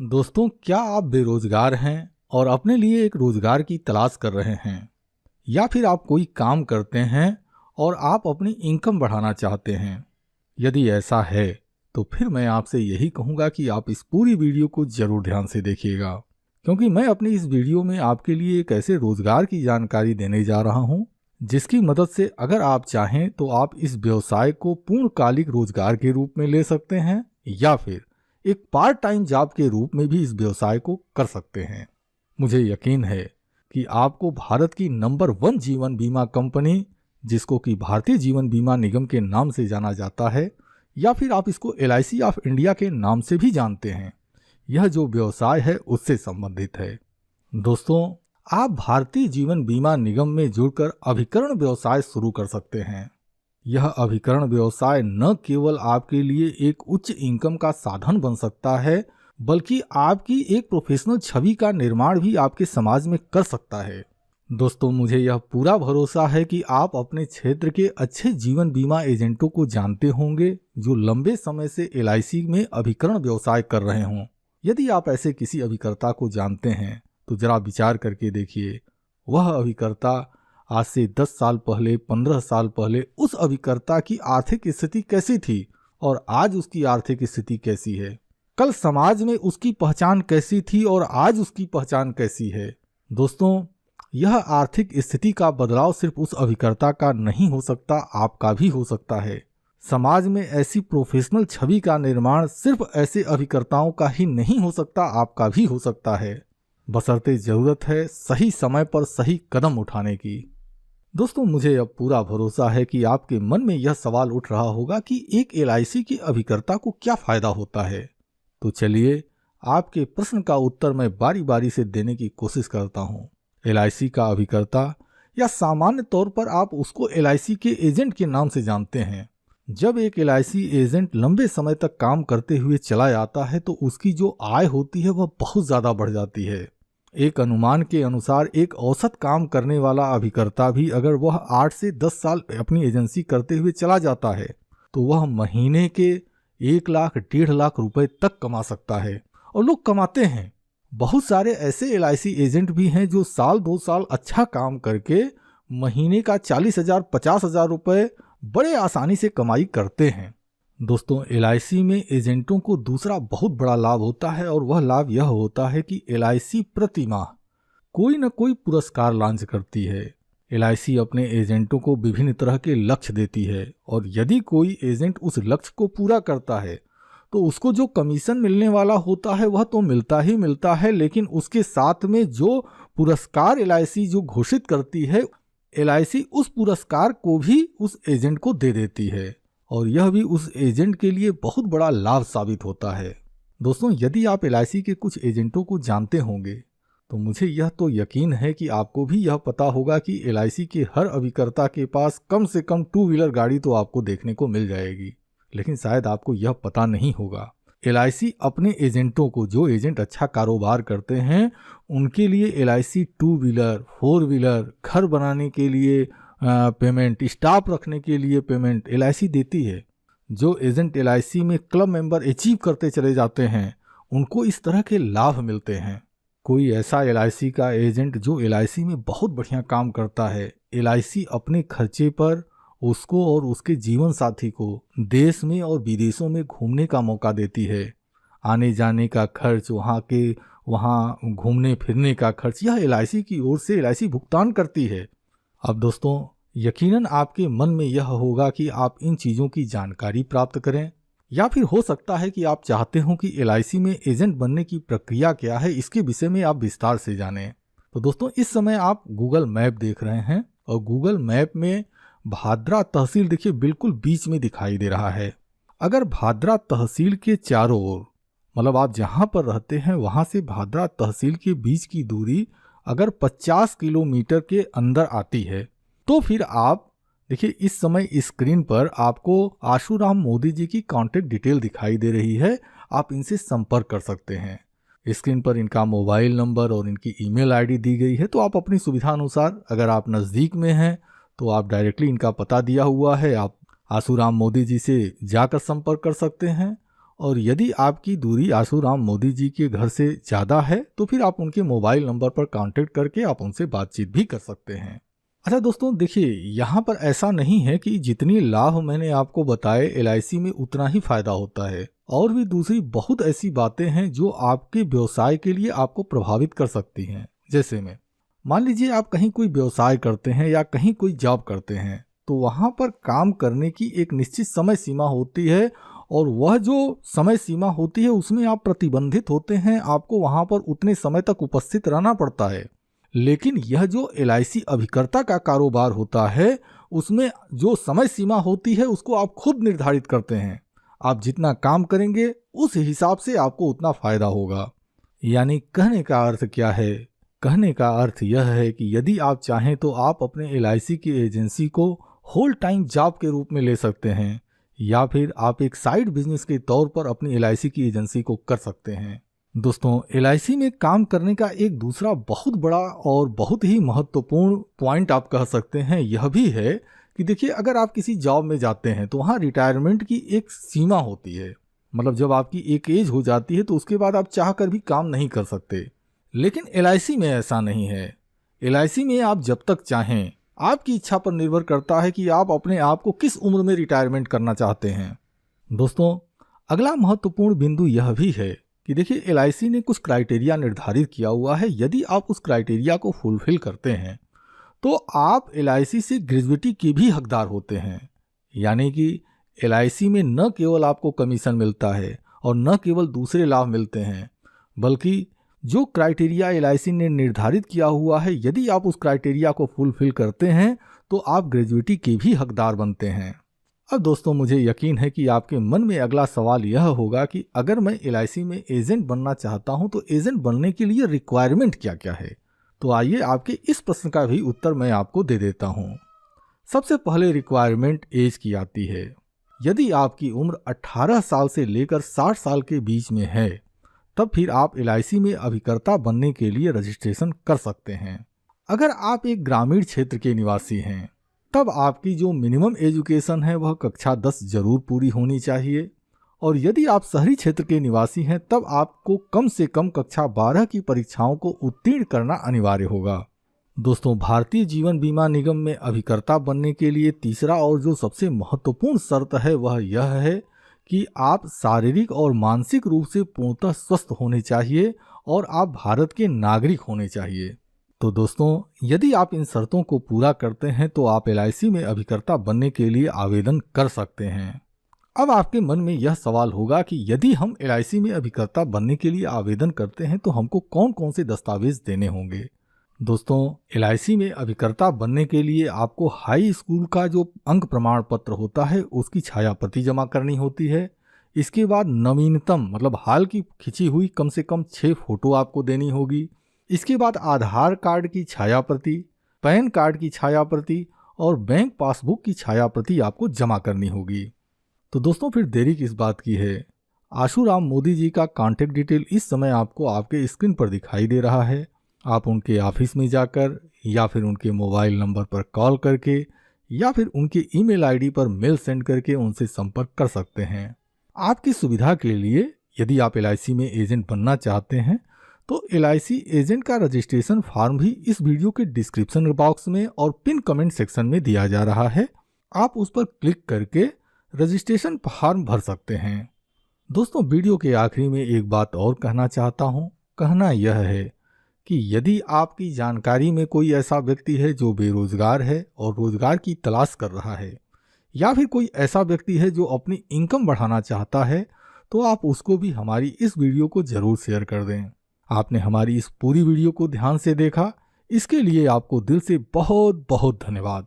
दोस्तों, क्या आप बेरोजगार हैं और अपने लिए एक रोजगार की तलाश कर रहे हैं, या फिर आप कोई काम करते हैं और आप अपनी इनकम बढ़ाना चाहते हैं? यदि ऐसा है तो फिर मैं आपसे यही कहूँगा कि आप इस पूरी वीडियो को जरूर ध्यान से देखिएगा, क्योंकि मैं अपनी इस वीडियो में आपके लिए एक ऐसे रोजगार की जानकारी देने जा रहा हूँ जिसकी मदद से अगर आप चाहें तो आप इस व्यवसाय को पूर्णकालिक रोजगार के रूप में ले सकते हैं, या फिर एक पार्ट टाइम जॉब के रूप में भी इस व्यवसाय को कर सकते हैं। मुझे यकीन है कि आपको भारत की नंबर 1 जीवन बीमा कंपनी, जिसको कि भारतीय जीवन बीमा निगम के नाम से जाना जाता है, या फिर आप इसको LIC ऑफ इंडिया के नाम से भी जानते हैं, यह जो व्यवसाय है उससे संबंधित है। दोस्तों, आप भारतीय जीवन बीमा निगम में जुड़कर अभिकरण व्यवसाय शुरू कर सकते हैं। यह अभिकरण व्यवसाय न केवल आपके लिए एक उच्च इनकम का साधन बन सकता है, बल्कि आपकी एक प्रोफेशनल छवि का निर्माण भी आपके समाज में कर सकता है। दोस्तों, मुझे यह पूरा भरोसा है कि आप अपने क्षेत्र के अच्छे जीवन बीमा एजेंटों को जानते होंगे जो लंबे समय से LIC में अभिकरण व्यवसाय कर रहे हों। यदि आप ऐसे किसी अभिकर्ता को जानते हैं तो जरा विचार करके देखिए, वह अभिकर्ता आज से 10 साल पहले, 15 साल पहले उस अभिकर्ता की आर्थिक स्थिति कैसी थी और आज उसकी आर्थिक स्थिति कैसी है। कल समाज में उसकी पहचान कैसी थी और आज उसकी पहचान कैसी है। दोस्तों, यह आर्थिक स्थिति का बदलाव सिर्फ उस अभिकर्ता का नहीं हो सकता, आपका भी हो सकता है। समाज में ऐसी प्रोफेशनल छवि का निर्माण सिर्फ ऐसे अभिकर्ताओं का ही नहीं हो सकता, आपका भी हो सकता है, बशर्ते जरूरत है सही समय पर सही कदम उठाने की। दोस्तों, मुझे अब पूरा भरोसा है कि आपके मन में यह सवाल उठ रहा होगा कि एक LIC के अभिकर्ता को क्या फायदा होता है। तो चलिए, आपके प्रश्न का उत्तर मैं बारी बारी से देने की कोशिश करता हूँ। LIC का अभिकर्ता, या सामान्य तौर पर आप उसको LIC के एजेंट के नाम से जानते हैं। जब एक LIC एजेंट लंबे समय तक काम करते हुए चला जाता है तो उसकी जो आय होती है वह बहुत ज़्यादा बढ़ जाती है। एक अनुमान के अनुसार एक औसत काम करने वाला अभिकर्ता भी अगर वह 8 से 10 साल अपनी एजेंसी करते हुए चला जाता है तो वह महीने के 1 लाख 1.5 लाख रुपए तक कमा सकता है, और लोग कमाते हैं। बहुत सारे ऐसे LIC एजेंट भी हैं जो साल 2 साल अच्छा काम करके महीने का 40,000 50,000 रुपए बड़े आसानी से कमाई करते हैं। दोस्तों, LIC में एजेंटों को दूसरा बहुत बड़ा लाभ होता है, और वह लाभ यह होता है कि LIC प्रति माह कोई न कोई पुरस्कार लॉन्च करती है। LIC अपने एजेंटों को विभिन्न तरह के लक्ष्य देती है, और यदि कोई एजेंट उस लक्ष्य को पूरा करता है तो उसको जो कमीशन मिलने वाला होता है वह तो मिलता ही मिलता है, लेकिन उसके साथ में जो पुरस्कार LIC जो घोषित करती है, LIC उस पुरस्कार को भी उस एजेंट को दे देती है, और यह भी उस एजेंट के लिए बहुत बड़ा लाभ साबित होता है। दोस्तों, यदि आप LIC के कुछ एजेंटों को जानते होंगे तो मुझे यह तो यकीन है कि आपको भी यह पता होगा कि LIC के हर अभिकर्ता के पास कम से कम 2 व्हीलर गाड़ी तो आपको देखने को मिल जाएगी। लेकिन शायद आपको यह पता नहीं होगा, LIC अपने एजेंटों को, जो एजेंट अच्छा कारोबार करते हैं, उनके लिए LIC 2 व्हीलर 4 व्हीलर, घर बनाने के लिए पेमेंट, स्टाफ रखने के लिए पेमेंट LIC देती है। जो एजेंट LIC में क्लब मेंबर अचीव करते चले जाते हैं उनको इस तरह के लाभ मिलते हैं। कोई ऐसा LIC का एजेंट जो LIC में बहुत बढ़िया काम करता है, LIC अपने खर्चे पर उसको और उसके जीवन साथी को देश में और विदेशों में घूमने का मौका देती है। आने जाने का खर्च, वहाँ घूमने फिरने का खर्च, यह LIC की ओर से LIC भुगतान करती है। अब दोस्तों, यकीनन आपके मन में यह होगा कि आप इन चीज़ों की जानकारी प्राप्त करें, या फिर हो सकता है कि आप चाहते हो कि LIC में एजेंट बनने की प्रक्रिया क्या है, इसके विषय में आप विस्तार से जानें। तो दोस्तों, इस समय आप गूगल मैप देख रहे हैं, और गूगल मैप में भादरा तहसील देखिए बिल्कुल बीच में दिखाई दे रहा है। अगर भादरा तहसील के चारों ओर, मतलब आप जहां पर रहते हैं वहां से भादरा तहसील के बीच की दूरी अगर 50 किलोमीटर के अंदर आती है तो फिर आप देखिए, इस समय स्क्रीन पर आपको आशुराम मोदी जी की कॉन्टैक्ट डिटेल दिखाई दे रही है। आप इनसे संपर्क कर सकते हैं। स्क्रीन पर इनका मोबाइल नंबर और इनकी ईमेल आईडी दी गई है, तो आप अपनी सुविधा अनुसार, अगर आप नज़दीक में हैं तो आप डायरेक्टली इनका पता दिया हुआ है, आप आशुराम मोदी जी से जाकर संपर्क कर सकते हैं। और यदि आपकी दूरी आशुराम मोदी जी के घर से ज़्यादा है तो फिर आप उनके मोबाइल नंबर पर कांटेक्ट करके आप उनसे बातचीत भी कर सकते हैं। अच्छा दोस्तों देखिए, यहाँ पर ऐसा नहीं है कि जितनी लाभ मैंने आपको बताए LIC में उतना ही फायदा होता है। और भी दूसरी बहुत ऐसी बातें हैं जो आपके व्यवसाय के लिए आपको प्रभावित कर सकती हैं। जैसे में मान लीजिए आप कहीं कोई व्यवसाय करते हैं या कहीं कोई जॉब करते हैं, तो वहाँ पर काम करने की एक निश्चित समय सीमा होती है और वह जो समय सीमा होती है उसमें आप प्रतिबंधित होते हैं, आपको वहाँ पर उतने समय तक उपस्थित रहना पड़ता है। लेकिन यह जो LIC अभिकर्ता का कारोबार होता है उसमें जो समय सीमा होती है उसको आप खुद निर्धारित करते हैं। आप जितना काम करेंगे उस हिसाब से आपको उतना फायदा होगा। यानी कहने का अर्थ क्या है? कहने का अर्थ यह है कि यदि आप चाहें तो आप अपने LIC की एजेंसी को होल टाइम जॉब के रूप में ले सकते हैं या फिर आप एक साइड बिजनेस के तौर पर अपनी LIC की एजेंसी को कर सकते हैं। दोस्तों LIC में काम करने का एक दूसरा बहुत बड़ा और बहुत ही महत्वपूर्ण पॉइंट आप कह सकते हैं यह भी है कि देखिए, अगर आप किसी जॉब में जाते हैं तो वहाँ रिटायरमेंट की एक सीमा होती है। मतलब जब आपकी एक एज हो जाती है तो उसके बाद आप चाह कर भी काम नहीं कर सकते। लेकिन LIC में ऐसा नहीं है। LIC में आप जब तक चाहें, आपकी इच्छा पर निर्भर करता है कि आप अपने आप को किस उम्र में रिटायरमेंट करना चाहते हैं। दोस्तों अगला महत्वपूर्ण बिंदु यह भी है कि देखिए, LIC ने कुछ क्राइटेरिया निर्धारित किया हुआ है। यदि आप उस क्राइटेरिया को फुलफिल करते हैं तो आप LIC से ग्रेजुएटी के भी हकदार होते हैं। यानी कि LIC में न केवल आपको कमीशन मिलता है और न केवल दूसरे लाभ मिलते हैं, बल्कि जो क्राइटेरिया LIC ने निर्धारित किया हुआ है, यदि आप उस क्राइटेरिया को फुलफिल करते हैं तो आप ग्रेजुएटी के भी हकदार बनते हैं। अब दोस्तों मुझे यकीन है कि आपके मन में अगला सवाल यह होगा कि अगर मैं LIC में एजेंट बनना चाहता हूं तो एजेंट बनने के लिए रिक्वायरमेंट क्या क्या है। तो आइए आपके इस प्रश्न का भी उत्तर मैं आपको दे देता हूं। सबसे पहले रिक्वायरमेंट एज की आती है। यदि आपकी उम्र 18 साल से लेकर 60 साल के बीच में है तब फिर आप LIC में अभिकर्ता बनने के लिए रजिस्ट्रेशन कर सकते हैं। अगर आप एक ग्रामीण क्षेत्र के निवासी हैं तब आपकी जो मिनिमम एजुकेशन है वह कक्षा 10 जरूर पूरी होनी चाहिए। और यदि आप शहरी क्षेत्र के निवासी हैं तब आपको कम से कम कक्षा 12 की परीक्षाओं को उत्तीर्ण करना अनिवार्य होगा। दोस्तों भारतीय जीवन बीमा निगम में अभिकर्ता बनने के लिए तीसरा और जो सबसे महत्वपूर्ण शर्त है वह यह है कि आप शारीरिक और मानसिक रूप से पूर्णतः स्वस्थ होने चाहिए और आप भारत के नागरिक होने चाहिए। तो दोस्तों यदि आप इन शर्तों को पूरा करते हैं तो आप LIC में अभिकर्ता बनने के लिए आवेदन कर सकते हैं। अब आपके मन में यह सवाल होगा कि यदि हम LIC में अभिकर्ता बनने के लिए आवेदन करते हैं तो हमको कौन कौन से दस्तावेज देने होंगे। दोस्तों LIC में अभिकर्ता बनने के लिए आपको हाई स्कूल का जो अंक प्रमाण पत्र होता है उसकी छायाप्रति जमा करनी होती है। इसके बाद नवीनतम मतलब हाल की खिंची हुई कम से कम 6 फोटो आपको देनी होगी। इसके बाद आधार कार्ड की छायाप्रति, पैन कार्ड की छायाप्रति और बैंक पासबुक की छायाप्रति आपको जमा करनी होगी। तो दोस्तों फिर देरी किस बात की है। आशुराम मोदी जी का कॉन्टैक्ट डिटेल इस समय आपको आपके स्क्रीन पर दिखाई दे रहा है। आप उनके ऑफिस में जाकर या फिर उनके मोबाइल नंबर पर कॉल करके या फिर उनके ईमेल आईडी पर मेल सेंड करके उनसे संपर्क कर सकते हैं। आपकी सुविधा के लिए यदि आप LIC में एजेंट बनना चाहते हैं तो LIC एजेंट का रजिस्ट्रेशन फॉर्म भी इस वीडियो के डिस्क्रिप्शन बॉक्स में और पिन कमेंट सेक्शन में दिया जा रहा है। आप उस पर क्लिक करके रजिस्ट्रेशन फॉर्म भर सकते हैं। दोस्तों वीडियो के आखिरी में एक बात और कहना चाहता हूँ। कहना यह है कि यदि आपकी जानकारी में कोई ऐसा व्यक्ति है जो बेरोजगार है और रोजगार की तलाश कर रहा है या फिर कोई ऐसा व्यक्ति है जो अपनी इनकम बढ़ाना चाहता है तो आप उसको भी हमारी इस वीडियो को जरूर शेयर कर दें। आपने हमारी इस पूरी वीडियो को ध्यान से देखा, इसके लिए आपको दिल से बहुत बहुत धन्यवाद।